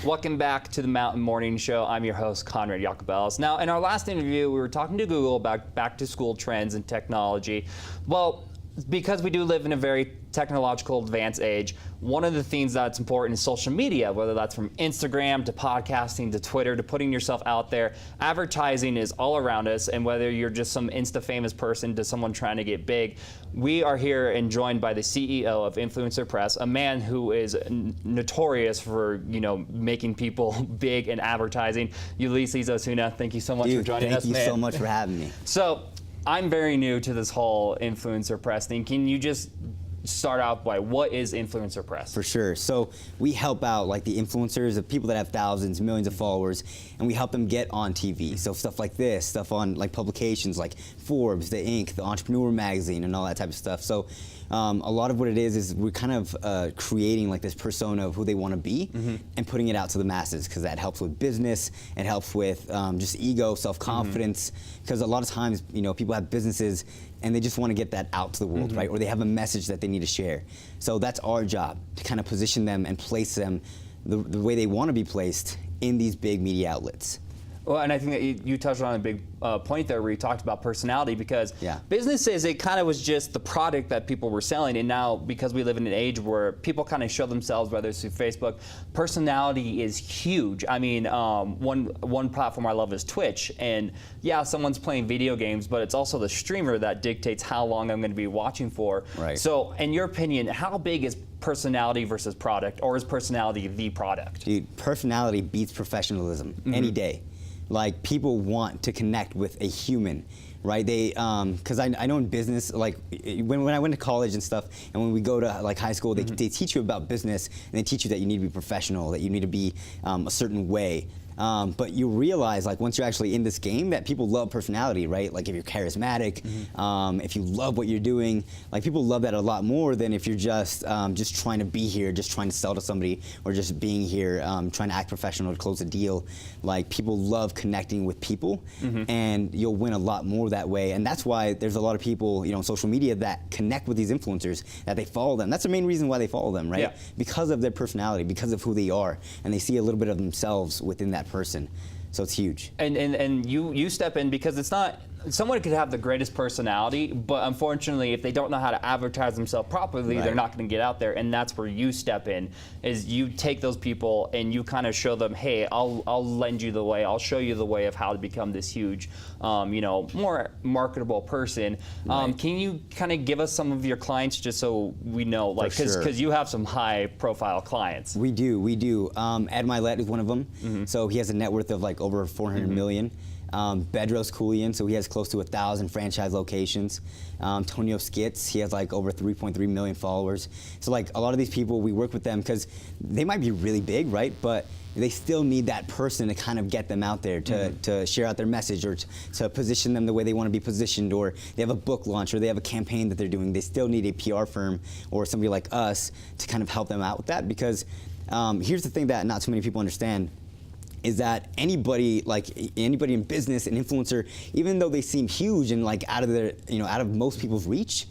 Welcome back to the Mountain Morning Show. I'm your host, Conrad Jacobellis. Now, in our last interview, we were talking to Google about back-to-school trends and technology. Well, because we do live in a very technological advanced age, one of the things that's important is social media, whether that's from Instagram to podcasting to Twitter to putting yourself out there. Advertising is all around us, and whether you're just some Insta-famous person to someone trying to get big, we are here and joined by the CEO of Influencer Press, a man who is notorious for, making people big in advertising. Ulysses Osuna, thank you so much for joining us, man. Thank you so much for having me. So, I'm very new to this whole Influencer Press thing. Can you just start out by what is Influencer Press? For sure. So we help out like the influencers, the people that have thousands, millions of followers, and we help them get on TV. So stuff like this, stuff on like publications like Forbes, The Inc., The Entrepreneur Magazine, and all that type of stuff. So a lot of what it is we're kind of creating like this persona of who they want to be and putting it out to the masses, because that helps with business, it helps with just ego, self-confidence, because a lot of times, people have businesses and they just want to get that out to the world, right? Or they have a message that they need to share. So that's our job, to kind of position them and place them the way they want to be placed in these big media outlets. Well, and I think that you touched on a big point there where you talked about personality, because businesses, it kind of was just the product that people were selling, and now because we live in an age where people kind of show themselves, whether it's through Facebook, personality is huge. I mean, one platform I love is Twitch, and yeah, someone's playing video games, but it's also the streamer that dictates how long I'm going to be watching for. Right. So, in your opinion, how big is personality versus product, or is personality the product? Dude, personality beats professionalism any day. Like, people want to connect with a human, right? They, because I know in business, like when I went to college and stuff, and when we go to like high school, they teach you about business, and they teach you that you need to be professional, that you need to be a certain way. But you realize, like, once you're actually in this game, that people love personality, right? Like, if you're charismatic, if you love what you're doing, like, people love that a lot more than if you're just trying to be here, just trying to sell to somebody, or just being here, trying to act professional to close a deal. Like, people love connecting with people, and you'll win a lot more that way. And that's why there's a lot of people, on social media that connect with these influencers, that they follow them. That's the main reason why they follow them, right? Yeah. Because of their personality, because of who they are, and they see a little bit of themselves within that person. So it's huge. And you step in, because it's not, someone could have the greatest personality, but unfortunately, if they don't know how to advertise themselves properly, they're not going to get out there. And that's where you step in, is you take those people and you kind of show them, hey, I'll lend you the way, I'll show you the way of how to become this huge, more marketable person. Can you kind of give us some of your clients, just so we know, like, because you have some high profile clients. We do. Ed Milet is one of them. So he has a net worth of like over 400 million. Bedros Keuilian, so he has close to 1,000 franchise locations. Tonio Skits, he has like over 3.3 million followers. So like a lot of these people, we work with them because they might be really big, right? But they still need that person to kind of get them out there, to share out their message, or to position them the way they want to be positioned, or they have a book launch, or they have a campaign that they're doing. They still need a PR firm or somebody like us to kind of help them out with that, because here's the thing that not too many people understand, is that anybody in business, an influencer, even though they seem huge and like out of most people's reach,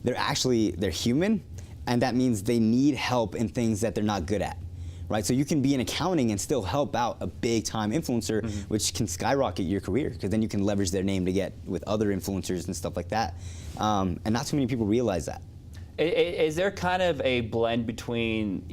they're human, and that means they need help in things that they're not good at, right? So you can be in accounting and still help out a big time influencer, which can skyrocket your career, because then you can leverage their name to get with other influencers and stuff like that. And not too many people realize that. Is there kind of a blend between,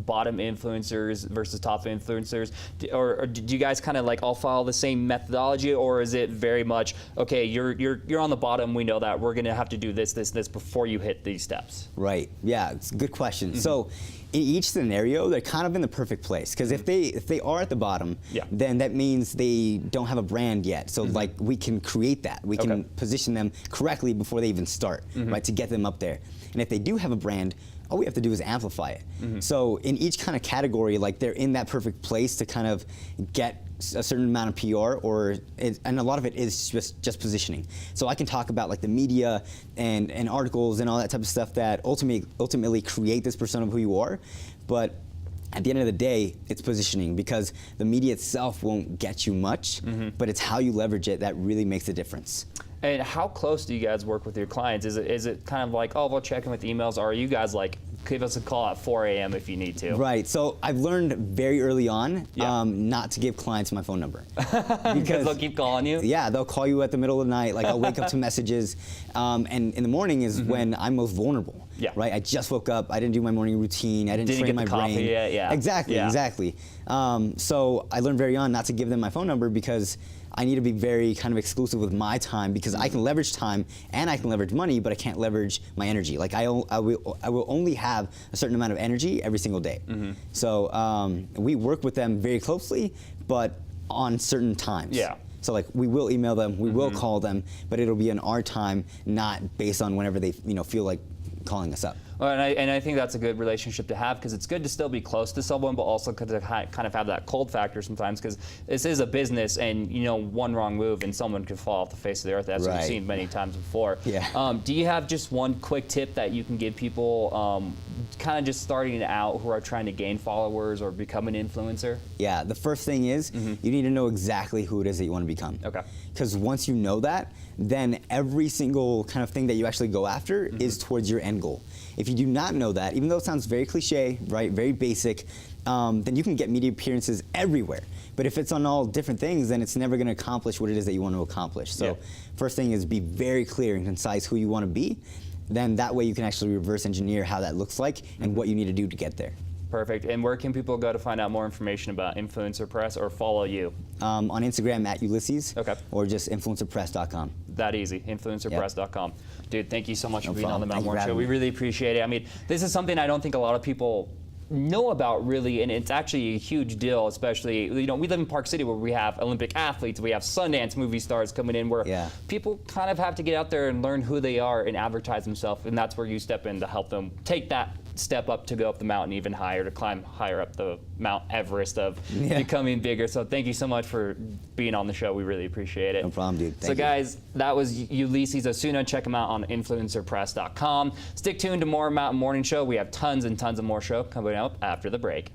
bottom influencers versus top influencers, or do you guys kind of like all follow the same methodology, or is it very much, okay, you're on the bottom, we know that, we're gonna have to do this before you hit these steps? Right. Yeah, it's a good question. So in each scenario, they're kind of in the perfect place, because if they are at the bottom, then that means they don't have a brand yet. So like, we can create that. We can position them correctly before they even start, right, to get them up there. And if they do have a brand, all we have to do is amplify it. So in each kind of category, like, they're in that perfect place to kind of get a certain amount of PR, and a lot of it is just positioning. So I can talk about like the media and articles and all that type of stuff that ultimately create this persona of who you are, but at the end of the day, it's positioning, because the media itself won't get you much, but it's how you leverage it that really makes a difference. And how close do you guys work with your clients? Is it kind of like, oh, we'll check in with emails, or are you guys like give us a call at 4 a.m. if you need to. Right. So I've learned very early on Yeah. not to give clients my phone number. Because they'll keep calling you? Yeah, they'll call you at the middle of the night. Like I'll wake up to messages, and in the morning is when I'm most vulnerable. Yeah. Right. I just woke up. I didn't do my morning routine. I didn't Didn't train get my the coffee brain. yet, yeah. Exactly. Yeah. Exactly. So I learned very on not to give them my phone number because I need to be very kind of exclusive with my time because I can leverage time and I can leverage money, but I can't leverage my energy. Like I will only have a certain amount of energy every single day. So we work with them very closely, but on certain times. Yeah. So like we will email them, we will call them, but it'll be in our time, not based on whenever they feel like calling us up. Well, and I think that's a good relationship to have because it's good to still be close to someone, but also to kind of have that cold factor sometimes because this is a business and one wrong move and someone could fall off the face of the earth. That's what we've Right. seen many times before. Yeah. Do you have just one quick tip that you can give people kind of just starting out who are trying to gain followers or become an influencer? Yeah, the first thing is you need to know exactly who it is that you want to become. Okay. Because once you know that, then every single kind of thing that you actually go after is towards your end goal. If you do not know that, even though it sounds very cliche, right, very basic, then you can get media appearances everywhere. But if it's on all different things, then it's never going to accomplish what it is that you want to accomplish. So Yeah. first thing is be very clear and concise who you want to be. Then that way you can actually reverse engineer how that looks like and what you need to do to get there. Perfect. And where can people go to find out more information about Influencer Press or follow you? On Instagram at Ulyses, Okay. or just influencerpress.com. That easy, influencerpress.com. Dude, thank you so much No for being on the problem. Mount Thank you Morning for Show. We having me. really appreciate it. I mean, this is something I don't think a lot of people know about really, and it's actually a huge deal, especially, we live in Park City where we have Olympic athletes, we have Sundance movie stars coming in where Yeah. people kind of have to get out there and learn who they are and advertise themselves, and that's where you step in to help them take that step up to go up the mountain even higher, to climb higher up the Mount Everest of becoming bigger. So thank you so much for being on the show. We really appreciate it. No problem, dude. So Thank you. guys, that was Ulyses Osuna. Check him out on influencerpress.com. Stick tuned to more Mountain Morning Show. We have tons and tons of more show coming up after the break.